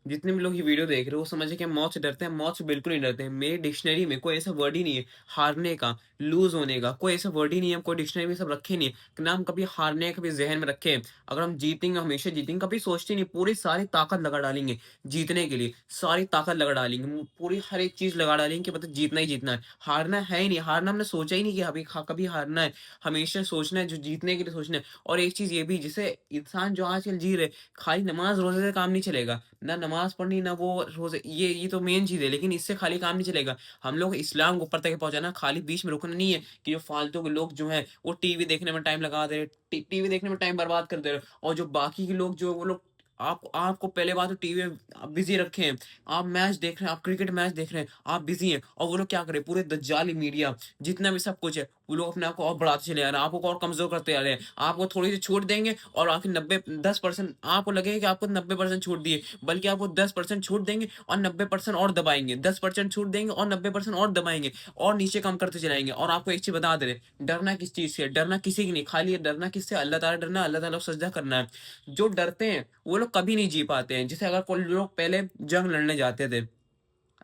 जितने भी लोग ये वीडियो देख रहे हो वो समझे कि हम मौत से डरते हैं, मौत से बिल्कुल नहीं डरते हैं। मेरी डिक्शनरी में कोई ऐसा वर्ड ही नहीं है हारने का, लूज़ होने का, कोई ऐसा वर्ड ही नहीं है, हम कोई डिक्शनरी में सब रखे नहीं है कि ना हम कभी हारने का कभी ज़हन में रखे हैं। अगर हम जीतेंगे, हमेशा जीतेंगे, कभी सोचते नहीं, पूरी सारी ताकत लगा डालेंगे जीतने के लिए, सारी ताकत लगा डालेंगे, पूरी हर एक चीज़ लगा डालेंगे कि मतलब जीतना ही जीतना है। हारना है ही नहीं, हारना हमने सोचा ही नहीं कि अभी कभी हारना है, हमेशा सोचना है, जो जीतने के लिए सोचना है। और एक चीज़ ये भी, जिसे इंसान जो आजकल जी रहे, खाली नमाज़ रोज़े से काम नहीं चलेगा। ना नमाज़ पढ़नी, ना वो रोज़े, ये तो मेन चीज़ है, लेकिन इससे खाली काम नहीं चलेगा। हम लोग इस्लाम को ऊपर तक पहुँचाना, खाली बीच में रुकना नहीं है कि जो फालतू के लोग जो हैं, वो टीवी देखने में टाइम लगा दे रहे, टीवी देखने में टाइम बर्बाद कर दे रहे, और जो बाकी के लोग जो वो लोग, आप आपको पहले बात तो टीवी में आप बिज़ी रखे हैं, आप मैच देख रहे हैं, आप क्रिकेट मैच देख रहे हैं, आप बिज़ी हैं, और वो लोग क्या कर रहे हैं, पूरे दज्जाली मीडिया, जितना भी सब कुछ है, वो लोग अपने आप को और बढ़ाते चले जा रहे हैं, आपको और कमज़ोर करते जा रहे हैं। आपको थोड़ी-सी छूट देंगे और आके 90 10% आपको लगेगा कि आपको 90% छूट दी है, बल्कि आपको 10% छूट देंगे और 90% और दबाएँगे, 10% छूट देंगे और 90% और दबाएँगे, और नीचे कम करते चलाएँगे। और आपको एक चीज़ बता दे रहे, डरना किस चीज़ से है? डरना किसी की नहीं, खाली ये डरना किससे? अल्लाह ताला डरना है, अल्लाह ताला को सजदा करना है। जो डरते हैं, वो लोग कभी नहीं जी पाते हैं। जैसे अगर कोई लोग पहले जंग लड़ने जाते थे,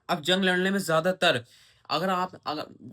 अब जंग लड़ने में ज़्यादातर, अगर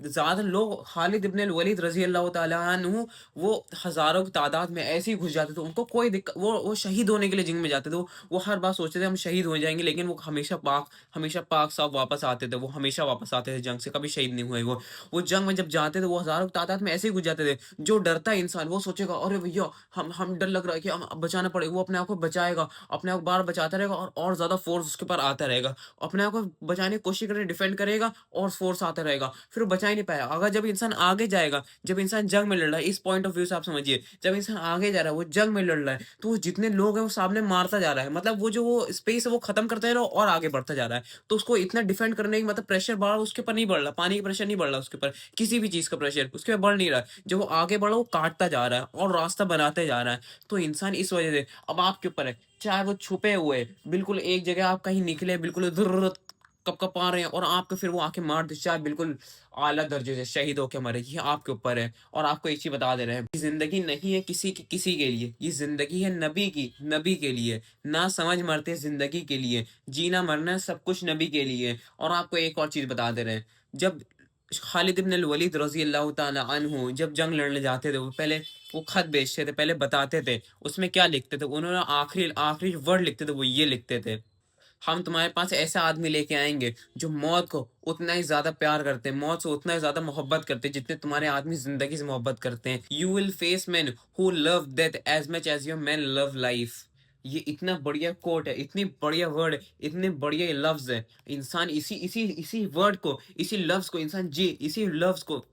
ज़्यादा लोग, खालिद इब्न अल-वलीद रज़ी अल्लाह तआला अन्हु, वो हज़ारों की तादाद में ऐसे ही घुस जाते थे। उनको कोई वो शहीद होने के लिए जंग में जाते थे। वो हर बार सोचते थे हम शहीद हो जाएँगे, लेकिन वो हमेशा पाक-साफ़ वापस आते थे। वो हमेशा वापस आते थे जंग से, कभी शहीद नहीं हुए वो। वो जंग में जब जाते थे, वो हज़ारों की तादाद में ऐसे ही घुस जाते थे। जो डरता है इंसान, वो सोचेगा, अरे भैया, हम डर लग रहा है कि हम बचाना पड़ेगा। वो अपने आप को बचाएगा, अपने आप को बार बचाता रहेगा, और ज़्यादा फ़ोर्स उसके ऊपर आता रहेगा। अपने आप को बचाने की कोशिश करेगा, डिफेंड करेगा, और फ़ोर्स आता रहेगा, फिर वो बचा ही नहीं पाया। अगर जब इंसान आगे जाएगा, जब इंसान जंग में लड़ रहा है, इस पॉइंट ऑफ व्यू से आप समझिए, जब इंसान आगे जा रहा है, वो जंग में लड़ रहा है, तो वो जितने लोग हैं, वो सामने मारता जा रहा है। मतलब वो जो वो स्पेस है, वो खत्म करता जा रहा है और आगे बढ़ता जा रहा है। तो उसको इतना डिफेंड करने की मतलब प्रेशर बढ़ रहा है, उसके ऊपर नहीं बढ़ रहा, पानी का प्रेशर नहीं बढ़ रहा उसके ऊपर, किसी भी चीज़ का प्रेशर उसके ऊपर बढ़ नहीं रहा। जब वो आगे बढ़ा, वो काटता जा रहा है और रास्ता बनाते जा रहा है। तो इंसान इस वजह से, अब आपके ऊपर है, चाहे वो छुपे हुए, बिल्कुल एक जगह आप कहीं निकले, बिल्कुल कँप-कँपा रहे हैं, और आपको फिर वो आके मार दे, चाहे बिल्कुल आला दर्जे से शहीद होके मरे, ये आपके ऊपर है। और आपको एक चीज़ बता दे रहे हैं, ये ज़िंदगी नहीं है किसी के लिए, ये ज़िंदगी है नबी के लिए। ना समझ मरते ज़िंदगी के लिए, जीना मरना सब कुछ नबी के लिए। और आपको एक और चीज़ बता दे रहे हैं, जब खालिद इब्न अल-वलीद रज़ी अल्लाह तआला अन्हु जब जंग लड़ने जाते थे, वो पहले वो खत भेजते थे, पहले बताते थे, उसमें क्या लिखते थे, उन्होंने आखिरी आखिरी वर्ड लिखते थे, वो ये लिखते थे, हम तुम्हारे पास ऐसा आदमी लेके आएँगे, जो मौत को उतना ही ज़्यादा प्यार करते हैं, मौत से उतना ही ज़्यादा मोहब्बत करते हैं, जितने तुम्हारे आदमी ज़िंदगी से मोहब्बत करते हैं। You will face main who love death as much as your main love life. ये इतना बढ़िया कोट है, इतनी बढ़िया वर्ड है, इतने बढ़िया लफ्ज़ है। इंसान इसी वर्ड को, इसी लफ्ज़ को इंसान इसी लफ्ज़ को,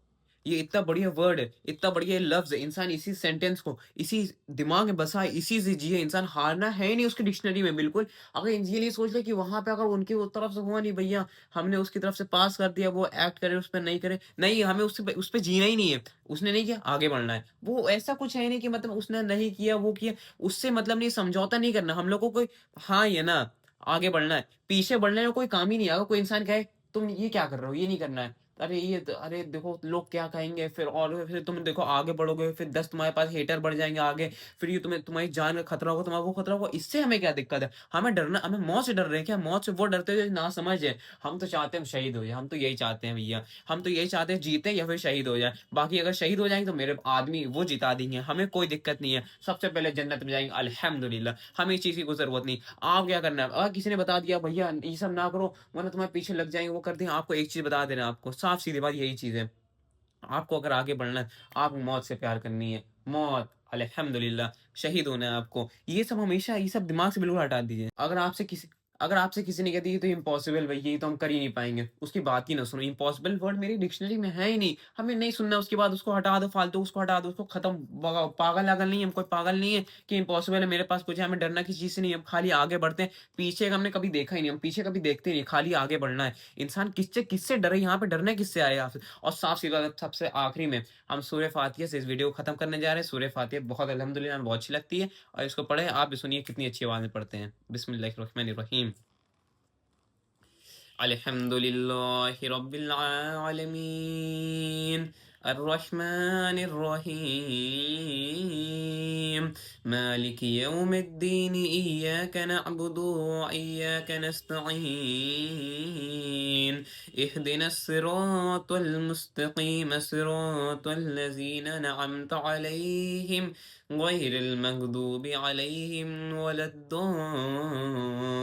ये इतना बढ़िया वर्ड है, इतना बढ़िया लफ्ज़ है, इंसान इसी सेंटेंस को, इसी दिमाग में बसा है, इसी से जिए इंसान, हारना है ही नहीं उसकी डिक्शनरी में बिल्कुल। अगर ये नहीं सोच ले कि वहाँ पे अगर उनकी वो तरफ से हुआ नहीं भैया, हमने उसकी तरफ से पास कर दिया, वो एक्ट करे, उस पे नहीं करे, नहीं हमें उस पे जीना ही नहीं है। उसने नहीं किया, आगे बढ़ना है। वो ऐसा कुछ है नहीं कि मतलब उसने नहीं किया, वो किया, उससे मतलब नहीं, समझौता नहीं करना। हम लोग को कोई, हाँ, ये ना, आगे बढ़ना है, पीछे बढ़ने का कोई काम ही नहीं है। अगर कोई इंसान कहे, तुम ये क्या कर रहे हो? ये नहीं करना है। अरे देखो लोग क्या कहेंगे, फिर तुम देखो आगे बढ़ोगे, फिर 10 तुम्हारे पास हेटर बढ़ जाएँगे आगे, फिर ये तुम्हारी जान का खतरा होगा, तुम्हारा वो खतरा होगा, इससे हमें क्या दिक्कत है? हमें मौत से डर रहे हैं क्या? मौत से वो डरते हैं जो नासमझ है। हम तो चाहते हैं हम शहीद हो जाएँ, हम तो यही चाहते हैं भैया। हम तो यही चाहते हैं जीते या फिर शहीद हो जाएँ। बाकी अगर शहीद हो जाएँगे तो मेरे आदमी वो जिता देंगे, हमें कोई दिक्कत नहीं है। सबसे पहले जन्नत में जाएँगे अल्हम्दुलिल्लाह, हमें इस चीज़ की कोई ज़रूरत नहीं। आप क्या करना है? अगर किसी ने बता दिया भैया ये सब ना करो, वरना तुम्हारे पीछे लग जाएँगे, वो कर देंगे, आपको एक चीज़ बता दे रहे हैं आपको, साफ-सीधी बात यही चीज़ है। आपको अगर आगे बढ़ना है, आपको मौत से प्यार करनी है। मौत, अल्हम्दुलिल्लाह, शहीद होना है आपको। ये सब हमेशा, ये सब दिमाग से बिल्कुल हटा दीजिए। अगर आपसे किसी ने कह दिया ये तो इम्पॉसिबल भई, ये तो हम कर ही नहीं पाएँगे, उसकी बात ही ना सुनो। इम्पॉसिबल वर्ड मेरी डिक्शनरी में है ही नहीं। हमें नहीं सुनना, उसके बाद उसको हटा दो फालतू, उसको हटा दो, उसको खत्म, भगाओ। पागल-वागल नहीं है हम, कोई पागल नहीं है कि इम्पॉसिबल है, मेरे पास कुछ है, हमें डरना किसी चीज़ से नहीं है, हम खाली आगे बढ़ते हैं। पीछे का हमने कभी देखा ही नहीं, हम पीछे कभी देखते ही नहीं, खाली आगे बढ़ना है। इंसान किससे किससे डरे, यहाँ पे डरने किससे आए आप? और साफ-सी बात, सबसे आखिरी में हम सूरह फ़ातिहा से इस वीडियो को ख़त्म करने जा रहे हैं। सूरह फ़ातिहा बहुत अल्हम्दुलिल्लाह हमें बहुत अच्छी लगती है, और इसको पढ़ें, आप भी सुनिए कितनी अच्छी आवाज़ में पढ़ते हैं। बिस्मिल्लाहिर्रहमानिर्रहीम। अल्हम्दुलिल्लाहि रब्बिल आलमीन। अर्रहमानिर रहीम मालिक यौमिद्दीन इय्याका नअबुदु व इय्याका नस्तईन इहदिनस सिरातल मुस्तकीम सिरातल लज़ीना अनअमत अलैहिम गैरिल मग़दूबि अलैहिम वलद्दाल्लीन।